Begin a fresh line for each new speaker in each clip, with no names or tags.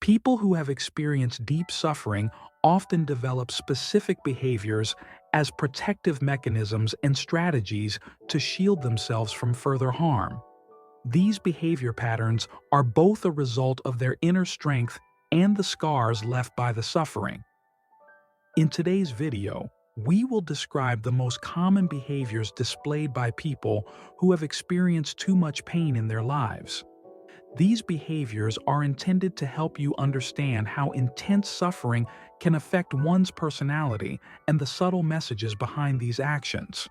People who have experienced deep suffering often develop specific behaviors as protective mechanisms and strategies to shield themselves from further harm. These behavior patterns are both a result of their inner strength and the scars left by the suffering. In today's video, we will describe the most common behaviors displayed by people who have experienced too much pain in their lives. These behaviors are intended to help you understand how intense suffering can affect one's personality and the subtle messages behind these actions.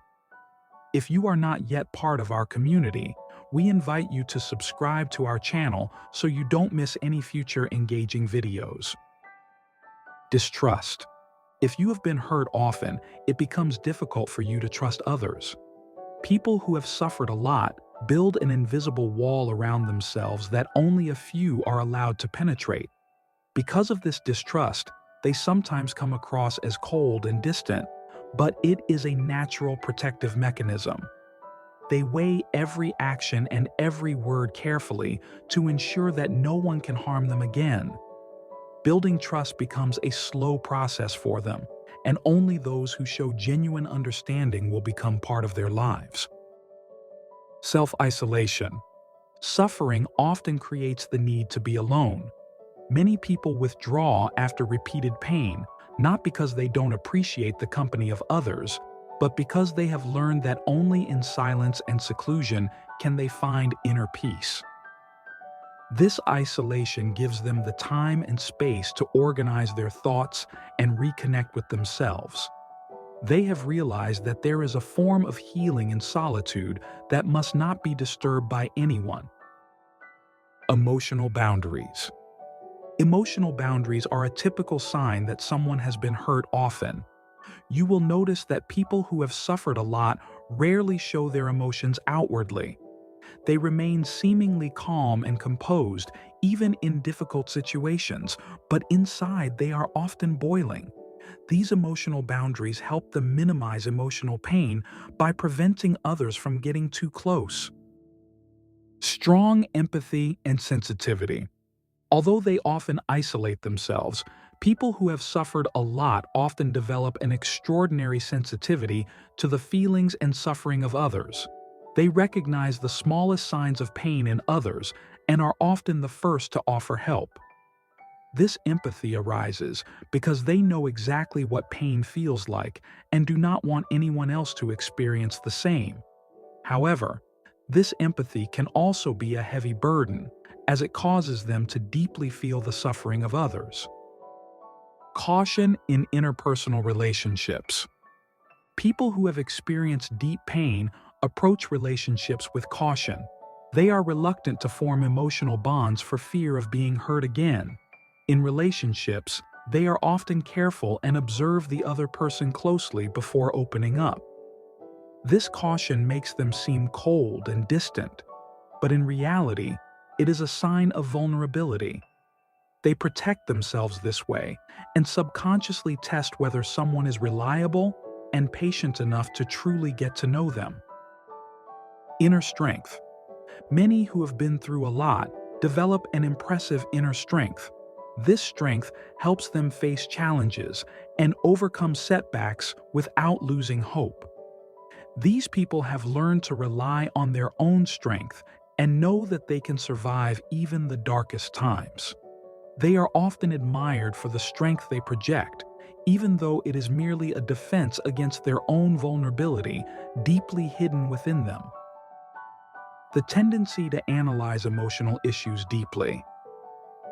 If you are not yet part of our community, we invite you to subscribe to our channel so you don't miss any future engaging videos. Distrust. If you have been hurt often, it becomes difficult for you to trust others. People who have suffered a lot build an invisible wall around themselves that only a few are allowed to penetrate. Because of this distrust, they sometimes come across as cold and distant, but it is a natural protective mechanism. They weigh every action and every word carefully to ensure that no one can harm them again. Building trust becomes a slow process for them, and only those who show genuine understanding will become part of their lives. Self-isolation. Suffering often creates the need to be alone. Many people withdraw after repeated pain, not because they don't appreciate the company of others, but because they have learned that only in silence and seclusion can they find inner peace. This isolation gives them the time and space to organize their thoughts and reconnect with themselves. They have realized that there is a form of healing in solitude that must not be disturbed by anyone. Emotional boundaries. Emotional boundaries are a typical sign that someone has been hurt often. You will notice that people who have suffered a lot rarely show their emotions outwardly. They remain seemingly calm and composed, even in difficult situations, but inside they are often boiling. These emotional boundaries help them minimize emotional pain by preventing others from getting too close. Strong empathy and sensitivity. Although they often isolate themselves, people who have suffered a lot often develop an extraordinary sensitivity to the feelings and suffering of others. They recognize the smallest signs of pain in others and are often the first to offer help. This empathy arises because they know exactly what pain feels like and do not want anyone else to experience the same. However, this empathy can also be a heavy burden, as it causes them to deeply feel the suffering of others. Caution in interpersonal relationships. People who have experienced deep pain approach relationships with caution. They are reluctant to form emotional bonds for fear of being hurt again. In relationships, they are often careful and observe the other person closely before opening up. This caution makes them seem cold and distant, but in reality, it is a sign of vulnerability. They protect themselves this way and subconsciously test whether someone is reliable and patient enough to truly get to know them. Inner strength. Many who have been through a lot develop an impressive inner strength. This strength helps them face challenges and overcome setbacks without losing hope. These people have learned to rely on their own strength and know that they can survive even the darkest times. They are often admired for the strength they project, even though it is merely a defense against their own vulnerability deeply hidden within them. The tendency to analyze emotional issues deeply.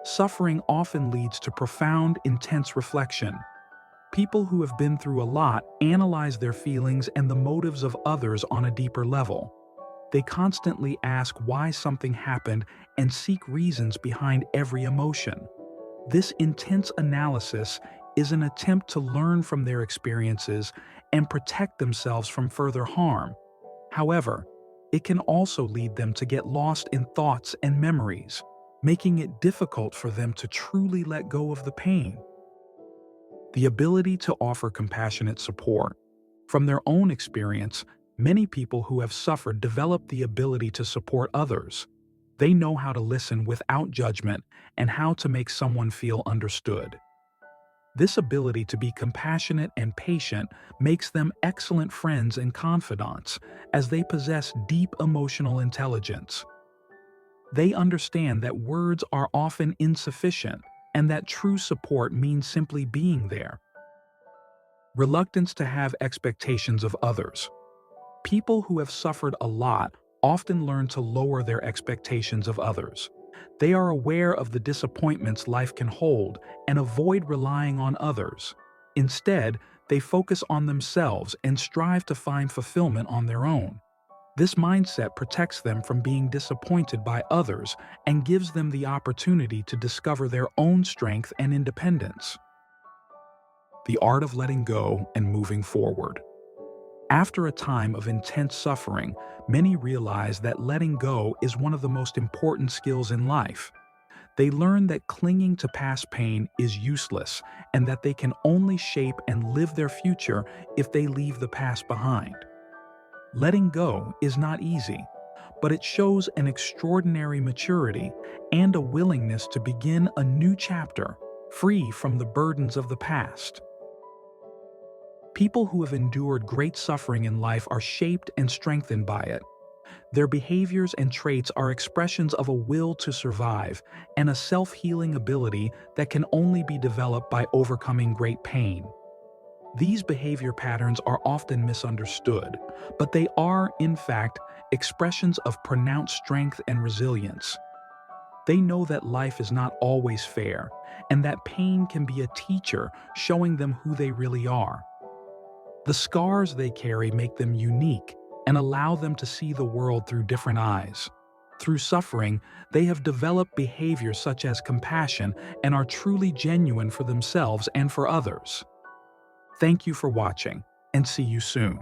Suffering often leads to profound, intense reflection. People who have been through a lot analyze their feelings and the motives of others on a deeper level. They constantly ask why something happened and seek reasons behind every emotion. This intense analysis is an attempt to learn from their experiences and protect themselves from further harm. However, it can also lead them to get lost in thoughts and memories, making it difficult for them to truly let go of the pain. The ability to offer compassionate support. From their own experience, many people who have suffered develop the ability to support others. They know how to listen without judgment and how to make someone feel understood. This ability to be compassionate and patient makes them excellent friends and confidants, as they possess deep emotional intelligence. They understand that words are often insufficient and that true support means simply being there. Reluctance to have expectations of others. People who have suffered a lot often learn to lower their expectations of others. They are aware of the disappointments life can hold and avoid relying on others. Instead, they focus on themselves and strive to find fulfillment on their own. This mindset protects them from being disappointed by others and gives them the opportunity to discover their own strength and independence. The art of letting go and moving forward. After a time of intense suffering, many realize that letting go is one of the most important skills in life. They learn that clinging to past pain is useless and that they can only shape and live their future if they leave the past behind. Letting go is not easy, but it shows an extraordinary maturity and a willingness to begin a new chapter, free from the burdens of the past. People who have endured great suffering in life are shaped and strengthened by it. Their behaviors and traits are expressions of a will to survive and a self-healing ability that can only be developed by overcoming great pain. These behavior patterns are often misunderstood, but they are, in fact, expressions of pronounced strength and resilience. They know that life is not always fair, and that pain can be a teacher showing them who they really are. The scars they carry make them unique and allow them to see the world through different eyes. Through suffering, they have developed behaviors such as compassion and are truly genuine for themselves and for others. Thank you for watching, and see you soon.